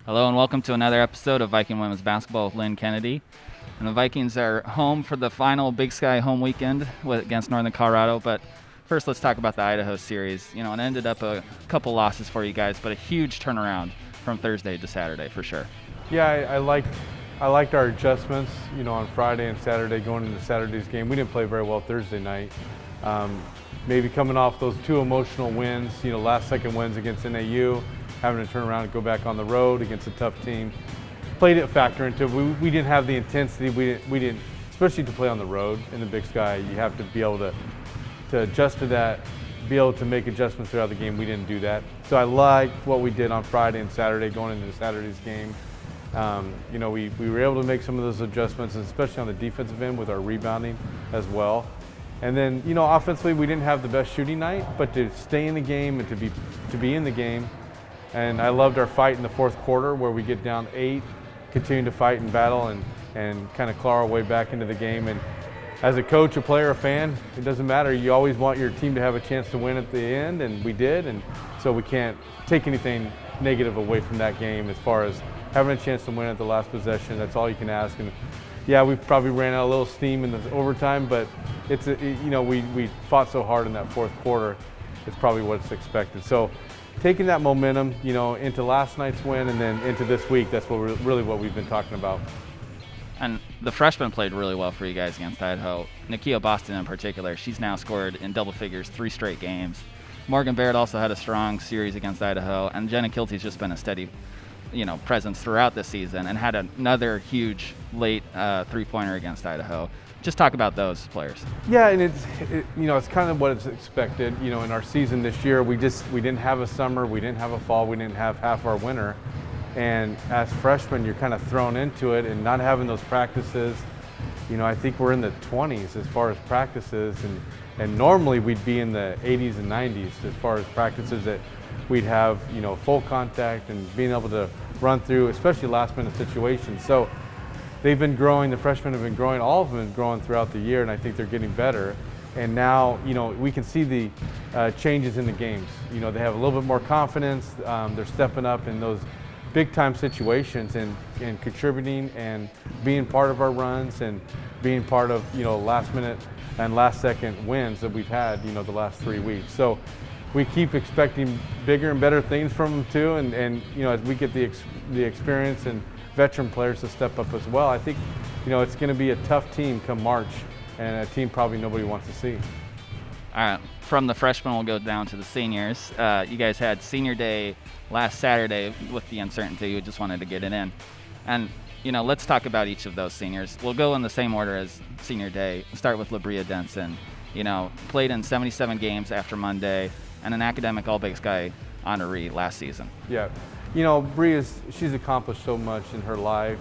Hello and welcome to another episode of Viking Women's Basketball with Lynn Kennedy. And the Vikings are home for the final Big Sky home weekend against Northern Colorado. But first, let's talk about the Idaho series. It ended up a couple losses for you guys, but a huge turnaround from Thursday to Saturday for sure. Yeah, I liked our adjustments. On Friday and Saturday going into Saturday's game. We didn't play very well Thursday night. Maybe coming off those two emotional wins, last-second wins against NAU, having to turn around and go back on the road against a tough team, played a factor into it. We didn't have the intensity. We didn't, especially to play on the road in the Big Sky. You have to be able to adjust to that, be able to make adjustments throughout the game. We didn't do that. So I liked what we did on Friday and Saturday going into Saturday's game. We were able to make some of those adjustments, especially on the defensive end with our rebounding as well. And then, offensively, we didn't have the best shooting night, but to stay in the game and to be in the game. And I loved our fight in the fourth quarter where we get down 8, continue to fight and battle and kind of claw our way back into the game. And as a coach, a player, a fan, it doesn't matter. You always want your team to have a chance to win at the end, and we did. And so we can't take anything negative away from that game as far as having a chance to win at the last possession. That's all you can ask. And yeah, we probably ran out a little steam in the overtime, but we fought so hard in that fourth quarter. It's probably what's expected. So taking that momentum, into last night's win and then into this week, that's really what we've been talking about. And the freshman played really well for you guys against Idaho. Nakia Boston in particular, she's now scored in double figures 3 straight games. Morgan Barrett also had a strong series against Idaho, and Jenna Kilty's just been a steady presence throughout the season and had another huge late three-pointer against Idaho. Just talk about those players. Yeah, and it's kind of what it's expected. In our season this year, we didn't have a summer, we didn't have a fall, we didn't have half our winter. And as freshmen, you're kind of thrown into it and not having those practices. I think we're in the 20s as far as practices, and normally we'd be in the 80s and 90s as far as practices that we'd have, full contact and being able to run through, especially last minute situations. So they've been growing, the freshmen have been growing, all of them have been growing throughout the year, and I think they're getting better. And now, we can see the changes in the games. They have a little bit more confidence, they're stepping up in those big time situations and contributing and being part of our runs and being part of, last minute and last second wins that we've had, the last 3 weeks. So we keep expecting bigger and better things from them too, and as we get the experience and veteran players to step up as well, I think it's going to be a tough team come March, and a team probably nobody wants to see. All right, from the freshmen, we'll go down to the seniors. You guys had senior day last Saturday with the uncertainty. We just wanted to get it in. And, let's talk about each of those seniors. We'll go in the same order as senior day. We'll start with Labria Denson. Played in 77 games after Monday and an academic All-Big Sky honoree last season. Yeah. She's accomplished so much in her life,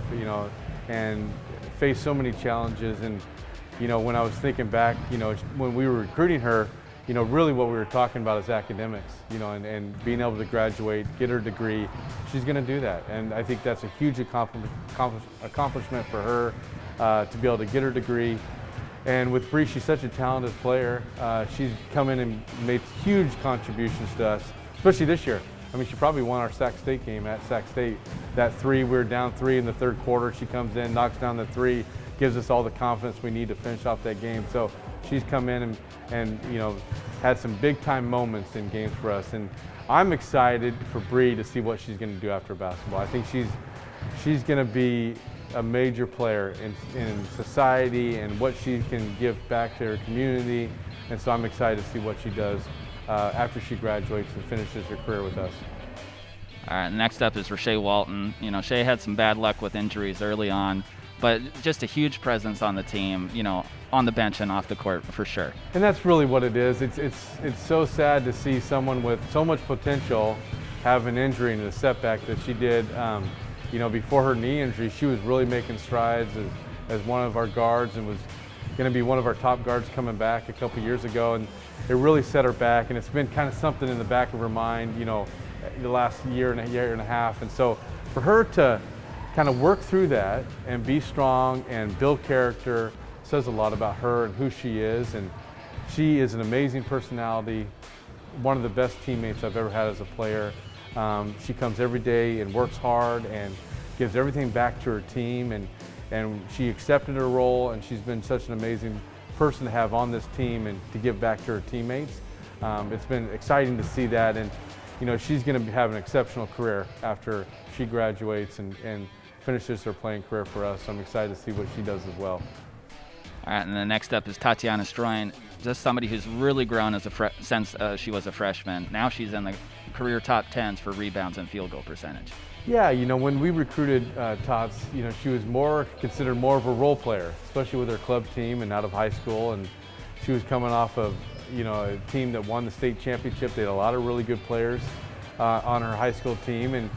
and faced so many challenges. And, when I was thinking back, when we were recruiting her, really what we were talking about is academics, and being able to graduate, get her degree. She's going to do that. And I think that's a huge accomplishment for her to be able to get her degree. And with Bree, she's such a talented player. She's come in and made huge contributions to us, especially this year. She probably won our Sac State game at Sac State. That 3, we were down 3 in the third quarter. She comes in, knocks down the 3, gives us all the confidence we need to finish off that game. So she's come in and had some big time moments in games for us. And I'm excited for Bree to see what she's going to do after basketball. I think she's going to be a major player in society and what she can give back to her community. And so I'm excited to see what she does after she graduates and finishes her career with us. All right, next up is Rasheed Walton. Shay had some bad luck with injuries early on, but just a huge presence on the team, on the bench and off the court for sure. And that's really what it is. It's so sad to see someone with so much potential have an injury and a setback that she did. Before her knee injury, she was really making strides as one of our guards and was going to be one of our top guards coming back a couple years ago. And it really set her back, and it's been kind of something in the back of her mind, the last year and a half. And so for her to kind of work through that and be strong and build character says a lot about her and who she is. And she is an amazing personality, one of the best teammates I've ever had as a player. She comes every day and works hard and gives everything back to her team, and she accepted her role, and she's been such an amazing person to have on this team and to give back to her teammates. It's been exciting to see that, and she's going to have an exceptional career after she graduates and finishes her playing career for us. So I'm excited to see what she does as well. All right, and the next up is Tatiana Stryan, just somebody who's really grown as since she was a freshman. Now she's in the career top 10s for rebounds and field goal percentage. Yeah, when we recruited Tots, she was considered more of a role player, especially with her club team and out of high school. And she was coming off of, a team that won the state championship. They had a lot of really good players on her high school team, and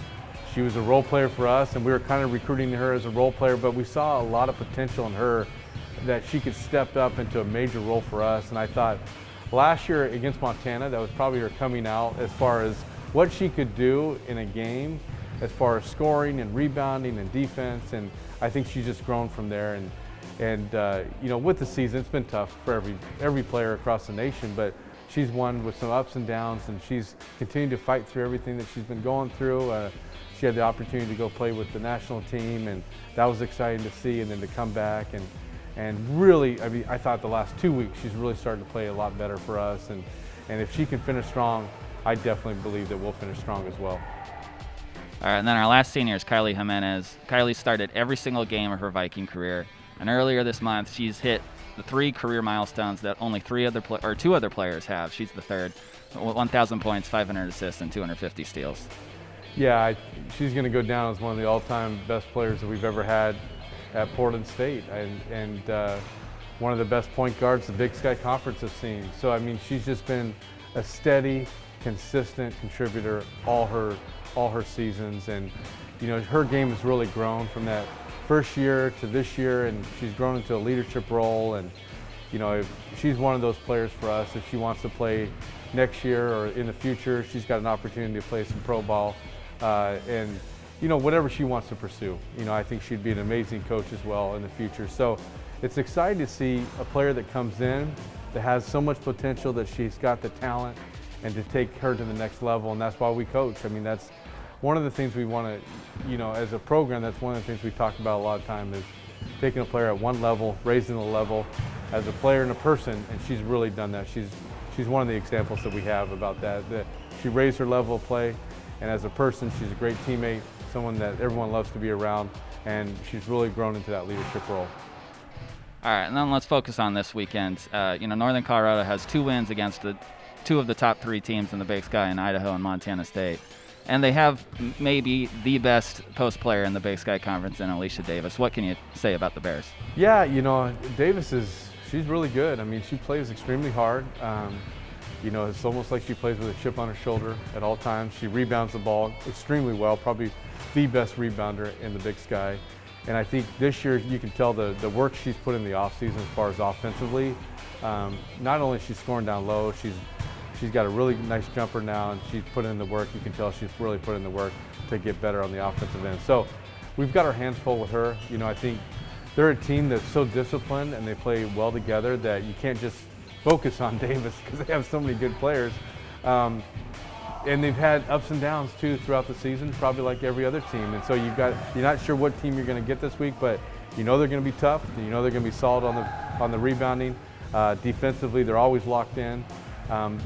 she was a role player for us, and we were kind of recruiting her as a role player, but we saw a lot of potential in her that she could step up into a major role for us. And I thought last year against Montana, that was probably her coming out as far as what she could do in a game as far as scoring and rebounding and defense, and I think she's just grown from there. And with the season, it's been tough for every player across the nation, but she's won with some ups and downs, and she's continued to fight through everything that she's been going through. She had the opportunity to go play with the national team, and that was exciting to see, and then to come back and really, I thought the last 2 weeks she's really starting to play a lot better for us, and if she can finish strong, I definitely believe that we'll finish strong as well. All right, and then our last senior is Kylie Jimenez. Kylie started every single game of her Viking career, and earlier this month she's hit the 3 career milestones that only 2 other players have. She's the third: 1,000 points, 500 assists, and 250 steals. Yeah, she's going to go down as one of the all-time best players that we've ever had at Portland State, and one of the best point guards the Big Sky Conference has seen. So she's just been a steady, consistent contributor all her seasons, and her game has really grown from that first year to this year, and she's grown into a leadership role. And she's one of those players for us. If she wants to play next year or in the future, she's got an opportunity to play some pro ball, and whatever she wants to pursue. I think she'd be an amazing coach as well in the future. So it's exciting to see a player that comes in that has so much potential, that she's got the talent, and to take her to the next level, and that's why we coach. That's one of the things we want to, as a program, that's one of the things we talk about a lot of time, is taking a player at one level, raising the level as a player and a person, and she's really done that. She's one of the examples that we have about that she raised her level of play, and as a person, she's a great teammate, someone that everyone loves to be around, and she's really grown into that leadership role. All right, and then let's focus on this weekend. Northern Colorado has 2 wins against the 2 of the top 3 teams in the Big Sky in Idaho and Montana State. And they have maybe the best post player in the Big Sky Conference in Alicia Davis. What can you say about the Bears? Yeah, Davis she's really good. She plays extremely hard. It's almost like she plays with a chip on her shoulder at all times. She rebounds the ball extremely well, probably the best rebounder in the Big Sky. And I think this year you can tell the work she's put in the offseason as far as offensively. Not only is she scoring down low, she's got a really nice jumper now, and she's put in the work. You can tell she's really put in the work to get better on the offensive end. So we've got our hands full with her. I think they're a team that's so disciplined and they play well together that you can't just focus on Davis because they have so many good players. And they've had ups and downs too throughout the season, probably like every other team. And so you're not sure what team you're going to get this week, but they're going to be tough. They're going to be solid on the rebounding. Defensively, they're always locked in.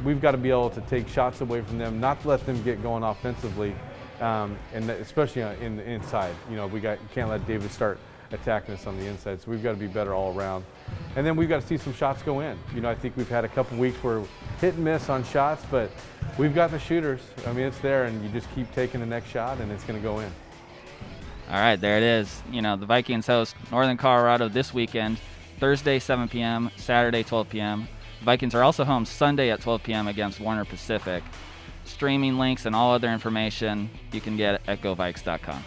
We've got to be able to take shots away from them, not let them get going offensively, and especially in the inside. You can't let Davis start attacking us on the inside, so we've got to be better all around. And then we've got to see some shots go in. I think we've had a couple weeks where hit and miss on shots, but we've got the shooters. It's there, and you just keep taking the next shot, and it's going to go in. All right, there it is. The Vikings host Northern Colorado this weekend, Thursday 7 p.m., Saturday 12 p.m. Vikings are also home Sunday at 12 p.m. against Warner Pacific. Streaming links and all other information you can get at govikes.com.